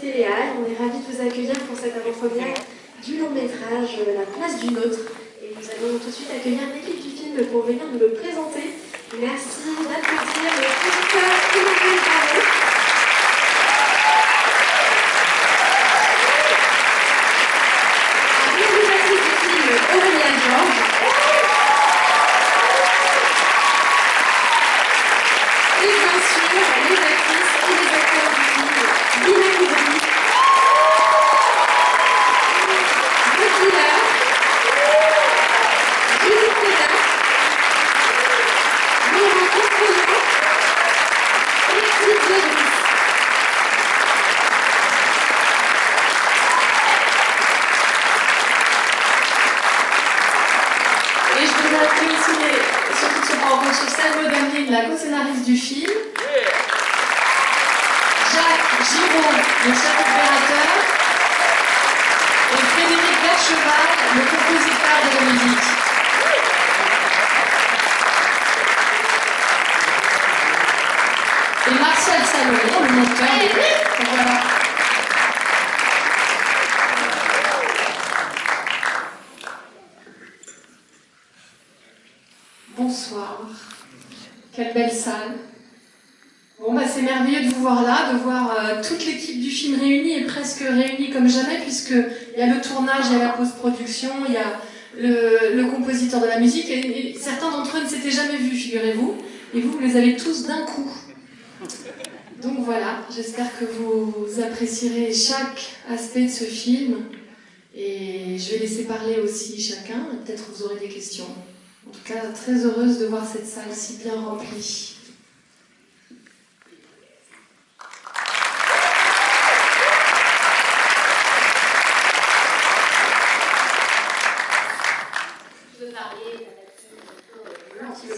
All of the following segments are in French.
Téléal. On est ravis de vous accueillir pour cette avant-première du long-métrage La place d'une autre. Et nous allons tout de suite accueillir l'équipe du film pour venir nous le présenter. Merci d'applaudir le producteur Emmanuel Bravo. La réalisatrice du film Aurélia Georges. Et bien sûr, les actrices et les acteurs du film, Lina Koudry, Maquilla, Judith Pédard, Laurent Estroyan et Lydia Brice. Et je voudrais appeler aussi ceux qui ne sont pas encore sur scène, Maud Ameline, la co-scénariste du film, Jacques Giraud, le chef opérateur, et Frédéric Vercheval, le compositeur de la musique. Et Marcel Salomon, le monteur. Voilà. Bonsoir. Quelle belle salle. Bon, bah, c'est merveilleux de vous voir là, de voir toute l'équipe du film réunie et presque réunie comme jamais, puisqu'il y a le tournage, il y a la post-production, il y a le compositeur de la musique, et certains d'entre eux ne s'étaient jamais vus, figurez-vous, et vous les avez tous d'un coup. Donc voilà, j'espère que vous apprécierez chaque aspect de ce film, et je vais laisser parler aussi chacun, et peut-être vous aurez des questions. En tout cas, très heureuse de voir cette salle si bien remplie.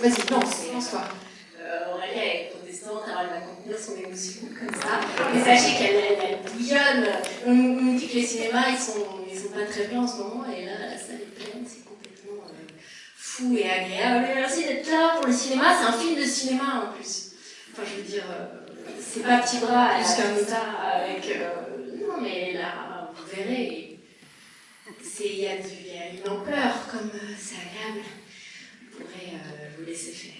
Vas-y, lance-toi. Aurélia est protestante, alors elle va contenir son émotion comme ça. Mais sachez qu'elle bouillonne. On nous dit que les cinémas, ils sont pas très bien en ce moment, et là, la salle est pleine, c'est complètement fou et agréable. Mais merci d'être là pour le cinéma, c'est un film de cinéma en plus. Enfin, je veux dire, c'est pas petit bras à la ça avec... non, mais là, vous verrez, il y a une ampleur, comme c'est agréable. Je pourrais vous laisser faire.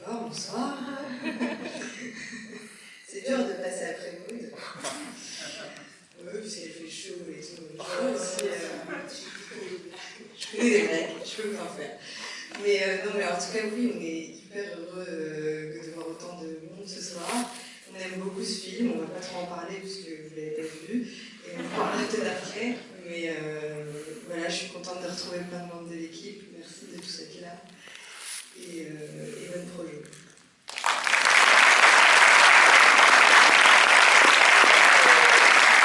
Bonsoir. C'est dur de passer après Maud. Oui, puisqu'elle fait chaud et tout. Moi aussi, je connais des blagues, je peux pas en faire. Mais non, mais en tout cas, oui, on est hyper heureux de voir autant de monde ce soir. On aime beaucoup ce film, on ne va pas trop en parler puisque vous l'avez pas vu, et on en parlera peut-être après. Mais voilà, je suis contente de retrouver plein de membres de l'équipe. Merci de tout ça qui est là. Et bon projet.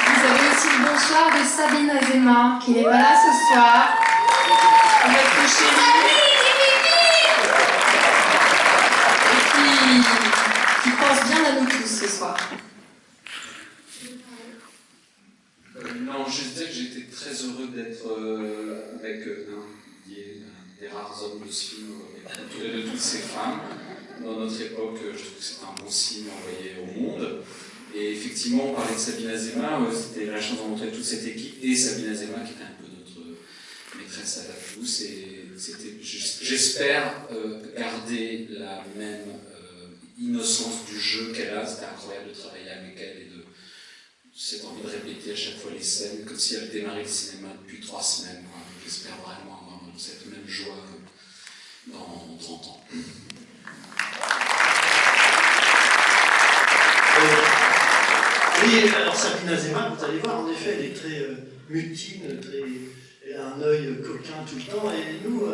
Vous avez aussi le bonsoir de Sabine Azema, qui n'est pas là ce soir. Notre chérie. Et qui pense bien à nous tous ce soir. Non, je disais que j'étais très heureux d'être avec des rares hommes de ce film, entouré de toutes ces femmes. Dans notre époque, je trouve que c'était un bon signe envoyé au monde. Et effectivement, on parlait de Sabine Azema, c'était la chance de rencontrer toute cette équipe, et Sabine Azema qui était un peu notre maîtresse à la tous. Et j'espère garder la même innocence du jeu qu'elle a. C'était incroyable de travailler avec elle et de cette envie de répéter à chaque fois les scènes, comme si elle démarrait le cinéma depuis 3 semaines. J'espère vraiment avoir cette même joie dans 30 ans. Oui, alors Sabine Azema, vous allez voir, en effet, elle est très mutine, elle a un œil coquin tout le temps, et nous,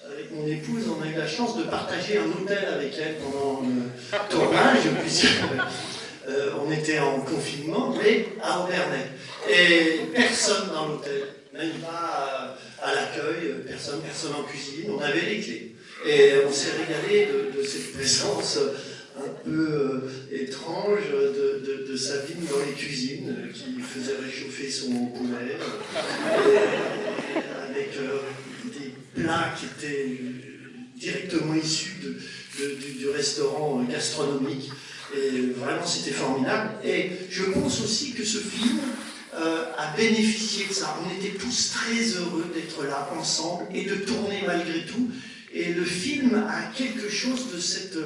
avec mon épouse, on a eu la chance de partager un hôtel avec elle pendant le tournage, puisque on était en confinement, mais à Auvernay. Et personne dans l'hôtel, même pas à l'accueil, personne en cuisine, on avait les clés. Et on s'est régalé de cette présence un peu étrange de Sabine dans les cuisines, qui faisait réchauffer son poulet, avec plats qui étaient directement issus du restaurant gastronomique. Et vraiment, c'était formidable. Et je pense aussi que ce film a bénéficié de ça. On était tous très heureux d'être là ensemble et de tourner malgré tout. Et le film a quelque chose de cette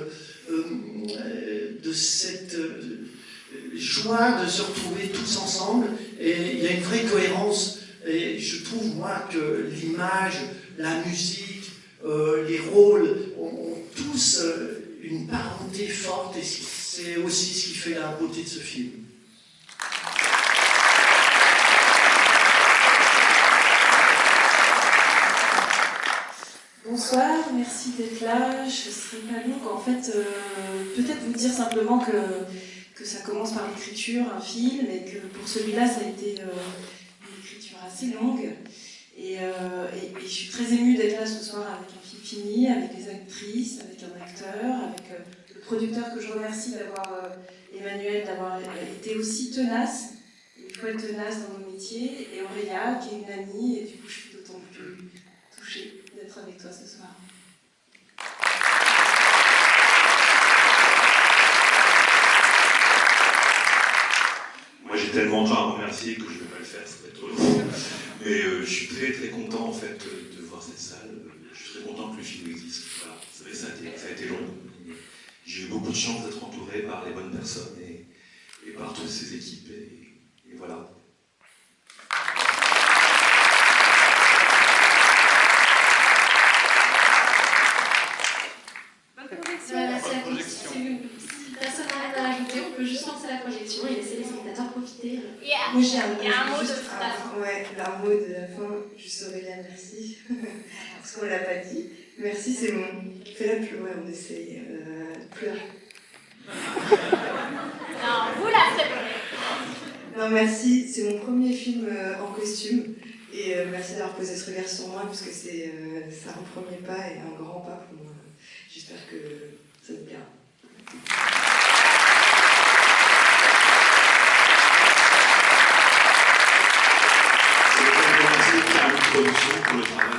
joie de se retrouver tous ensemble. Et il y a une vraie cohérence. Et je trouve, moi, que l'image, la musique, les rôles ont tous une parenté forte. Et c'est aussi ce qui fait la beauté de ce film. Bonsoir, merci d'être là. Je ne serai pas longue. En fait, peut-être vous dire simplement que ça commence par l'écriture, un film, et que pour celui-là, ça a été une écriture assez longue. Et je suis très émue d'être là ce soir avec un film fini, avec les actrices, avec un acteur, avec le producteur que je remercie d'avoir, Emmanuel, d'avoir été aussi tenace. Il faut être tenace dans nos métiers. Et Aurélia, qui est une amie, et du coup, je suis d'autant plus touchée d'être avec toi ce soir. Moi j'ai tellement de gens à remercier que je ne vais pas le faire, ça va être trop long. Mais je suis très très content en fait de voir cette salle. Je suis très content que le film existe. Voilà. Vous savez, ça a été long. J'ai eu beaucoup de chance d'être entouré par les bonnes personnes et par toutes ces équipes. Et voilà. Si personne n'a rien à rajouter, on peut juste lancer la projection et laisser les spectateurs profiter. Moi j'ai un mot de juste la fin. Ouais, un mot de la fin, juste Aurélia, merci. Parce qu'on ne l'a pas dit. Merci, c'est bon. Fais-la plus, ouais, on essaye. Pleure. Non, vous la ferez pleurer. Non, merci, c'est mon premier film en costume. Et merci d'avoir posé ce regard sur moi, parce que c'est un premier pas et un grand pas pour moi. J'espère que ça vous plaira. C'est pour commencer par une production pour le travail.